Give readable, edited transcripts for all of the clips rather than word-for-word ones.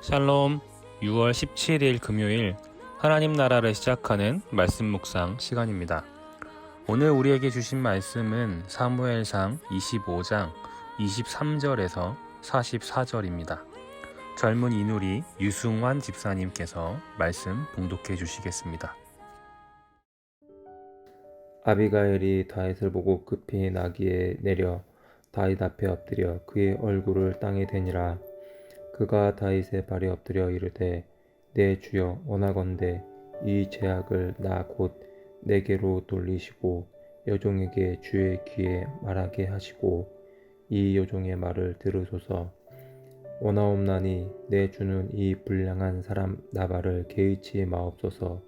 샬롬. 6월 17일 금요일 하나님 나라를 시작하는 말씀 묵상 시간입니다. 오늘 우리에게 주신 말씀은 사무엘상 25장 23절에서 44절입니다. 젊은 이누리 유승환 집사님께서 말씀 봉독해 주시겠습니다. 아비가일이 다윗을 보고 급히 나귀에 내려 다윗 앞에 엎드려 그의 얼굴을 땅에 대니라. 그가 다윗의 발에 엎드려 이르되 내 주여 원하건대 이 죄악을 나 곧 내게로 돌리시고 여종에게 주의 귀에 말하게 하시고 이 여종의 말을 들으소서. 원하옵나니 내 주는 이 불량한 사람 나발을 개의치 마옵소서.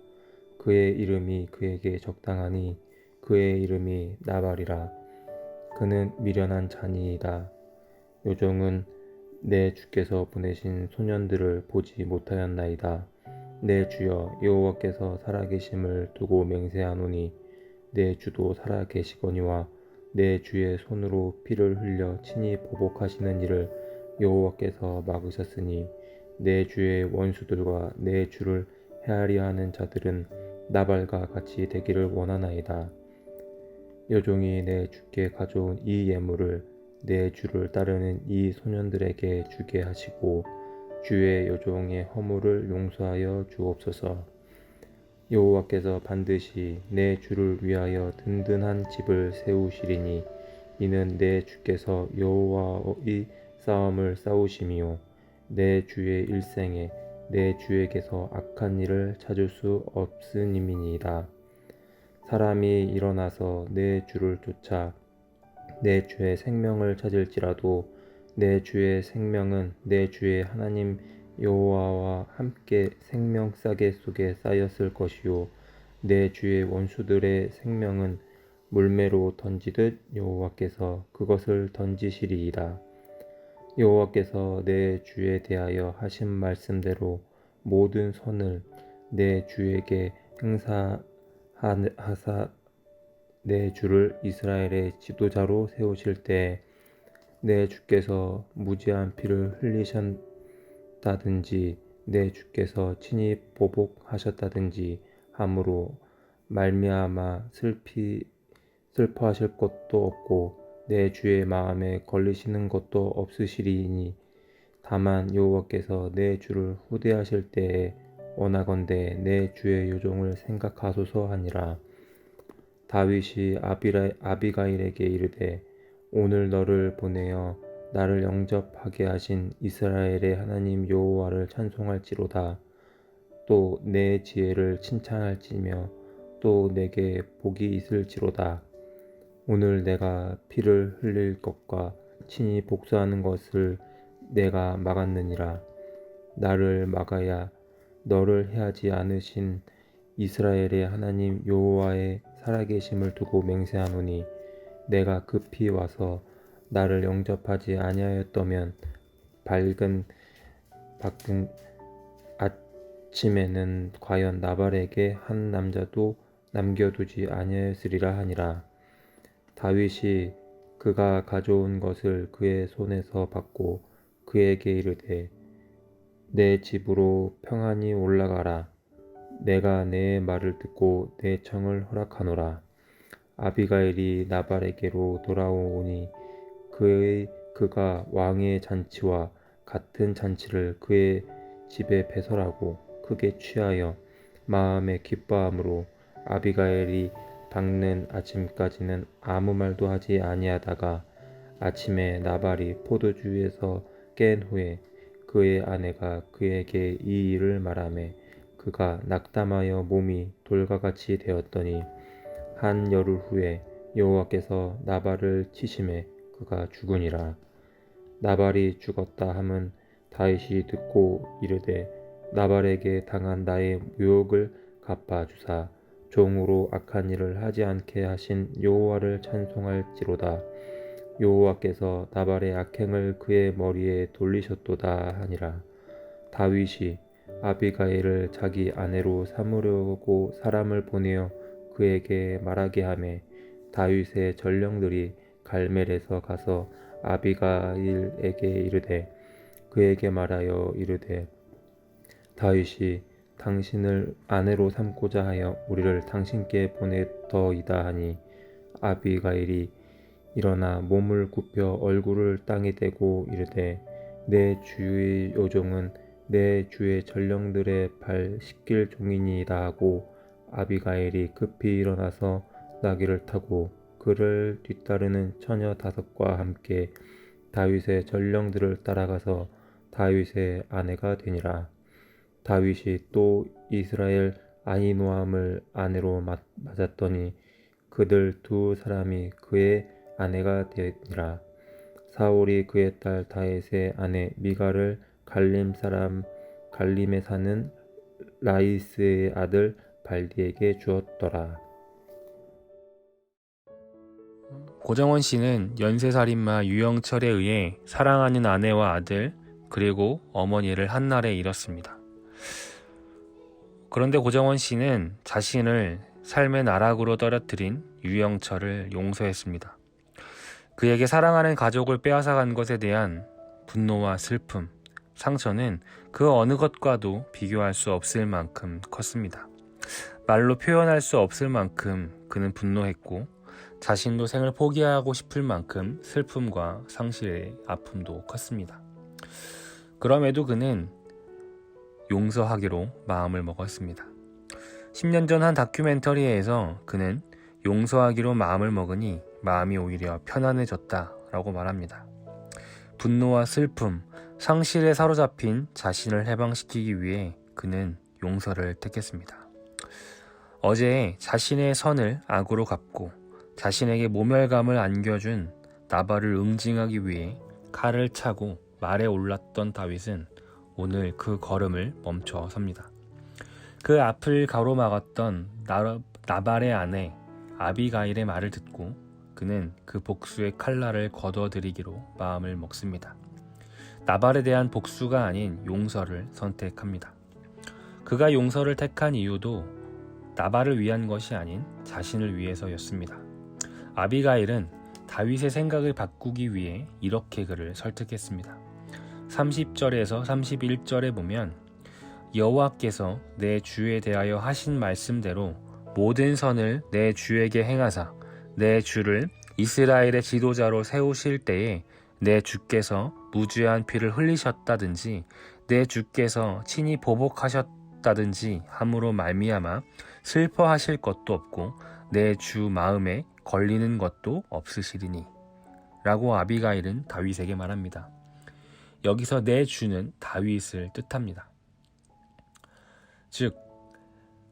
그의 이름이 그에게 적당하니 그의 이름이 나발이라. 그는 미련한 자니이다. 요종은 내 주께서 보내신 소년들을 보지 못하였나이다. 내 주여 여호와께서 살아계심을 두고 맹세하노니 내 주도 살아계시거니와 내 주의 손으로 피를 흘려 친히 보복하시는 일을 여호와께서 막으셨으니 내 주의 원수들과 내 주를 헤아려 하는 자들은 나발과 같이 되기를 원하나이다. 여종이 내 주께 가져온 이 예물을 내 주를 따르는 이 소년들에게 주게 하시고 주의 여종의 허물을 용서하여 주옵소서. 여호와께서 반드시 내 주를 위하여 든든한 집을 세우시리니 이는 내 주께서 여호와의 싸움을 싸우심이요 내 주의 일생에 내 주에게서 악한 일을 찾을 수 없으님이니이다. 사람이 일어나서 내 주를 쫓아 내 주의 생명을 찾을지라도 내 주의 생명은 내 주의 하나님 여호와와 함께 생명 싸개 속에 쌓였을 것이요 내 주의 원수들의 생명은 물매로 던지듯 여호와께서 그것을 던지시리이다. 여호와께서 내 주에 대하여 하신 말씀대로 모든 선을 내 주에게 행사하사 내 주를 이스라엘의 지도자로 세우실 때 내 주께서 무지한 피를 흘리셨다든지 내 주께서 친히 보복하셨다든지 함으로 말미암아 슬퍼하실 것도 없고 내 주의 마음에 걸리시는 것도 없으시리니 다만 여호와께서 내 주를 후대하실 때에 원하건대 내 주의 요종을 생각하소서 하니라. 다윗이 아비가일에게 이르되 오늘 너를 보내어 나를 영접하게 하신 이스라엘의 하나님 여호와를 찬송할지로다. 또 내 지혜를 칭찬할지며 또 내게 복이 있을지로다. 오늘 내가 피를 흘릴 것과 친히 복수하는 것을 내가 막았느니라. 나를 막아야 너를 해하지 않으신 이스라엘의 하나님 여호와의 살아계심을 두고 맹세하노니 내가 급히 와서 나를 영접하지 아니하였더면 밝은 아침에는 과연 나발에게 한 남자도 남겨두지 아니하였으리라 하니라. 다윗이 그가 가져온 것을 그의 손에서 받고 그에게 이르되 내 집으로 평안히 올라가라. 내가 내 말을 듣고 내 청을 허락하노라. 아비가일이 나발에게로 돌아오니 그가 왕의 잔치와 같은 잔치를 그의 집에 배설하고 크게 취하여 마음에 기뻐함으로 아비가일이 밝는 아침까지는 아무 말도 하지 아니하다가 아침에 나발이 포도주에서 깬 후에 그의 아내가 그에게 이 일을 말하매 그가 낙담하여 몸이 돌과 같이 되었더니 한 열흘 후에 여호와께서 나발을 치심에 그가 죽으니라. 나발이 죽었다 함은 다윗이 듣고 이르되 나발에게 당한 나의 유혹을 갚아주사 종으로 악한 일을 하지 않게 하신 여호와를 찬송할지로다. 여호와께서 나발의 악행을 그의 머리에 돌리셨도다 하니라. 다윗이 아비가일을 자기 아내로 삼으려고 사람을 보내어 그에게 말하게 하매 다윗의 전령들이 갈멜에서 가서 아비가일에게 이르되 그에게 말하여 이르되 다윗이 당신을 아내로 삼고자 하여 우리를 당신께 보내더이다 하니 아비가일이 일어나 몸을 굽혀 얼굴을 땅에 대고 이르되 내 주의 요종은 내 주의 전령들의 발 씻길 종이니이다 하고 아비가일이 급히 일어나서 나귀를 타고 그를 뒤따르는 처녀 5과 함께 다윗의 전령들을 따라가서 다윗의 아내가 되니라. 다윗이 또 이스라엘 아히노함을 아내로 맞았더니 그들 2사람이 그의 아내가 되니라. 사울이 그의 딸 다윗의 아내 미갈을 갈림 사람 갈림에 사는 라이스의 아들 발디에게 주었더라. 고정원 씨는 연쇄살인마 유영철에 의해 사랑하는 아내와 아들 그리고 어머니를 한날에 잃었습니다. 그런데 고정원 씨는 자신을 삶의 나락으로 떨어뜨린 유영철을 용서했습니다. 그에게 사랑하는 가족을 빼앗아간 것에 대한 분노와 슬픔, 상처는 그 어느 것과도 비교할 수 없을 만큼 컸습니다. 말로 표현할 수 없을 만큼 그는 분노했고 자신도 생을 포기하고 싶을 만큼 슬픔과 상실의 아픔도 컸습니다. 그럼에도 그는 용서하기로 마음을 먹었습니다. 10년 전 한 다큐멘터리에서 그는 용서하기로 마음을 먹으니 마음이 오히려 편안해졌다라고 말합니다. 분노와 슬픔, 상실에 사로잡힌 자신을 해방시키기 위해 그는 용서를 택했습니다. 어제 자신의 선을 악으로 갚고 자신에게 모멸감을 안겨준 나발을 응징하기 위해 칼을 차고 말에 올랐던 다윗은 오늘 그 걸음을 멈춰 섭니다. 그 앞을 가로막았던 나발의 아내 아비가일의 말을 듣고 그는 그 복수의 칼날을 거둬들이기로 마음을 먹습니다. 나발에 대한 복수가 아닌 용서를 선택합니다. 그가 용서를 택한 이유도 나발을 위한 것이 아닌 자신을 위해서였습니다. 아비가일은 다윗의 생각을 바꾸기 위해 이렇게 그를 설득했습니다. 30절에서 31절에 보면 여호와께서 내 주에 대하여 하신 말씀대로 모든 선을 내 주에게 행하사 내 주를 이스라엘의 지도자로 세우실 때에 내 주께서 무죄한 피를 흘리셨다든지 내 주께서 친히 보복하셨다든지 함으로 말미암아 슬퍼하실 것도 없고 내 주 마음에 걸리는 것도 없으시리니 라고 아비가일은 다윗에게 말합니다. 여기서 내 주는 다윗을 뜻합니다. 즉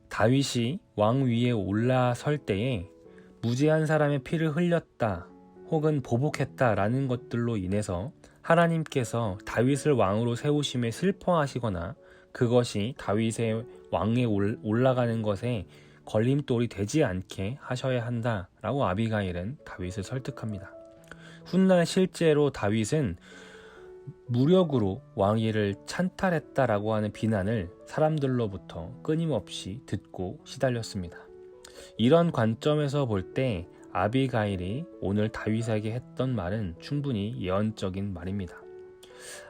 다윗이 왕 위에 올라설 때에 무죄한 사람의 피를 흘렸다 혹은 보복했다라는 것들로 인해서 하나님께서 다윗을 왕으로 세우심에 슬퍼하시거나 그것이 다윗의 왕에 올라가는 것에 걸림돌이 되지 않게 하셔야 한다라고 아비가일은 다윗을 설득합니다. 훗날 실제로 다윗은 무력으로 왕위를 찬탈했다라고 하는 비난을 사람들로부터 끊임없이 듣고 시달렸습니다. 이런 관점에서 볼 때 아비가일이 오늘 다윗에게 했던 말은 충분히 예언적인 말입니다.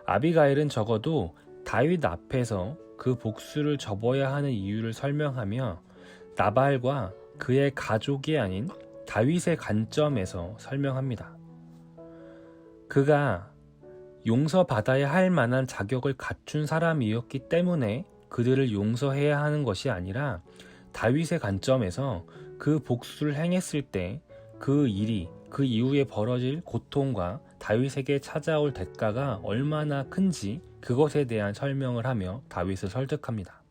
아비가일은 적어도 다윗 앞에서 그 복수를 접어야 하는 이유를 설명하며 나발과 그의 가족이 아닌 다윗의 관점에서 설명합니다. 그가 용서받아야 할 만한 자격을 갖춘 사람이었기 때문에 그들을 용서해야 하는 것이 아니라 다윗의 관점에서 그 복수를 행했을 때 그 일이 그 이후에 벌어질 고통과 다윗에게 찾아올 대가가 얼마나 큰지 그것에 대한 설명을 하며 다윗을 설득합니다.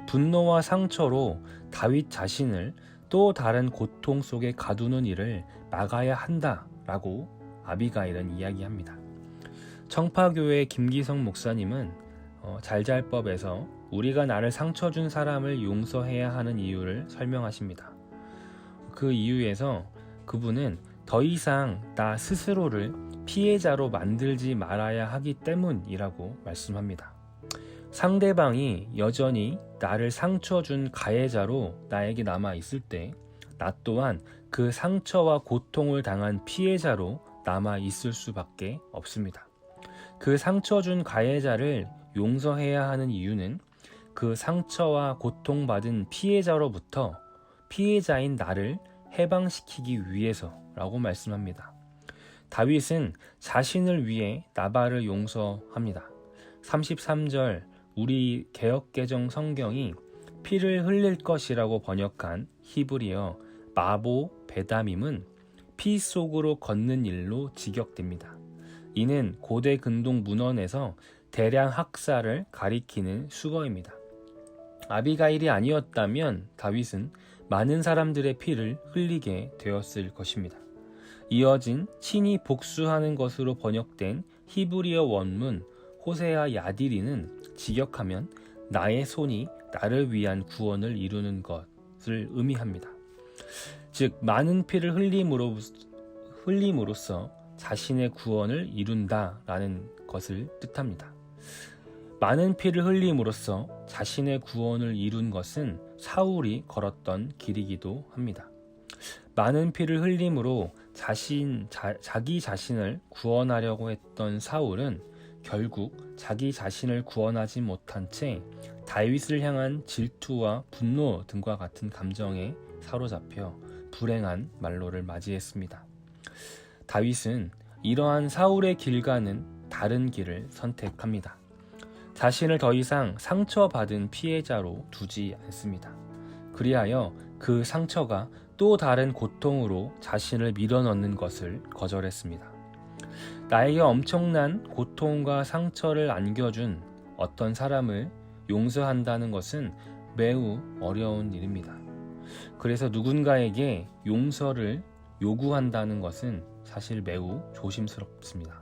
분노와 상처로 다윗 자신을 또 다른 고통 속에 가두는 일을 막아야 한다라고 아비가일은 이야기합니다. 청파교회 김기성 목사님은 잘잘법에서 우리가 나를 상처 준 사람을 용서해야 하는 이유를 설명하십니다. 그 이유에서 그분은 더 이상 나 스스로를 피해자로 만들지 말아야 하기 때문이라고 말씀합니다. 상대방이 여전히 나를 상처 준 가해자로 나에게 남아 있을 때 나 또한 그 상처와 고통을 당한 피해자로 남아 있을 수밖에 없습니다. 그 상처 준 가해자를 용서해야 하는 이유는 그 상처와 고통받은 피해자로부터 피해자인 나를 해방시키기 위해서라고 말씀합니다. 다윗은 자신을 위해 나발을 용서합니다. 33절 우리 개역개정 성경이 피를 흘릴 것이라고 번역한 히브리어 마보 베다밈은 피 속으로 걷는 일로 직역됩니다. 이는 고대 근동 문헌에서 대량 학살을 가리키는 수거입니다. 아비가일이 아니었다면 다윗은 많은 사람들의 피를 흘리게 되었을 것입니다. 이어진 친히 복수하는 것으로 번역된 히브리어 원문 호세아 야디리는 직역하면 나의 손이 나를 위한 구원을 이루는 것을 의미합니다. 즉 많은 피를 흘림으로써 자신의 구원을 이룬다라는 것을 뜻합니다. 많은 피를 흘림으로써 자신의 구원을 이룬 것은 사울이 걸었던 길이기도 합니다. 많은 피를 흘림으로 자기 자신을 구원하려고 했던 사울은 결국 자기 자신을 구원하지 못한 채 다윗을 향한 질투와 분노 등과 같은 감정에 사로잡혀 불행한 말로를 맞이했습니다. 다윗은 이러한 사울의 길과는 다른 길을 선택합니다. 자신을 더 이상 상처받은 피해자로 두지 않습니다. 그리하여 그 상처가 또 다른 고통으로 자신을 밀어넣는 것을 거절했습니다. 나에게 엄청난 고통과 상처를 안겨준 어떤 사람을 용서한다는 것은 매우 어려운 일입니다. 그래서 누군가에게 용서를 요구한다는 것은 사실 매우 조심스럽습니다.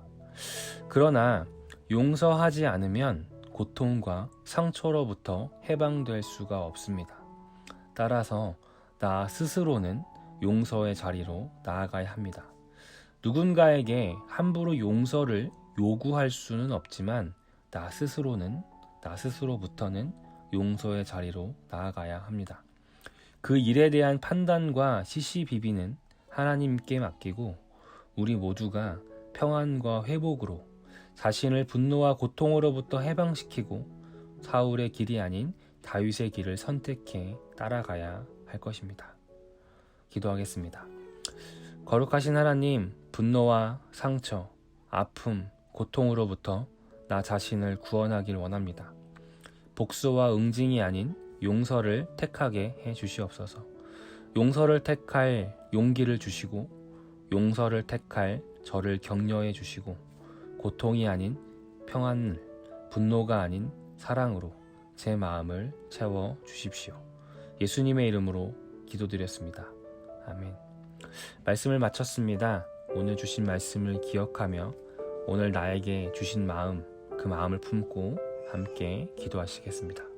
그러나 용서하지 않으면 고통과 상처로부터 해방될 수가 없습니다. 따라서 나 스스로는 용서의 자리로 나아가야 합니다. 누군가에게 함부로 용서를 요구할 수는 없지만 나 스스로부터는 용서의 자리로 나아가야 합니다. 그 일에 대한 판단과 시시비비는 하나님께 맡기고 우리 모두가 평안과 회복으로 자신을 분노와 고통으로부터 해방시키고 사울의 길이 아닌 다윗의 길을 선택해 따라가야 할 것입니다. 기도하겠습니다. 거룩하신 하나님, 분노와 상처, 아픔, 고통으로부터 나 자신을 구원하길 원합니다. 복수와 응징이 아닌 용서를 택하게 해 주시옵소서. 용서를 택할 용기를 주시고 용서를 택할 저를 격려해 주시고 고통이 아닌 평안을, 분노가 아닌 사랑으로 제 마음을 채워 주십시오. 예수님의 이름으로 기도드렸습니다. 아멘. 말씀을 마쳤습니다. 오늘 주신 말씀을 기억하며 오늘 나에게 주신 마음, 그 마음을 품고 함께 기도하시겠습니다.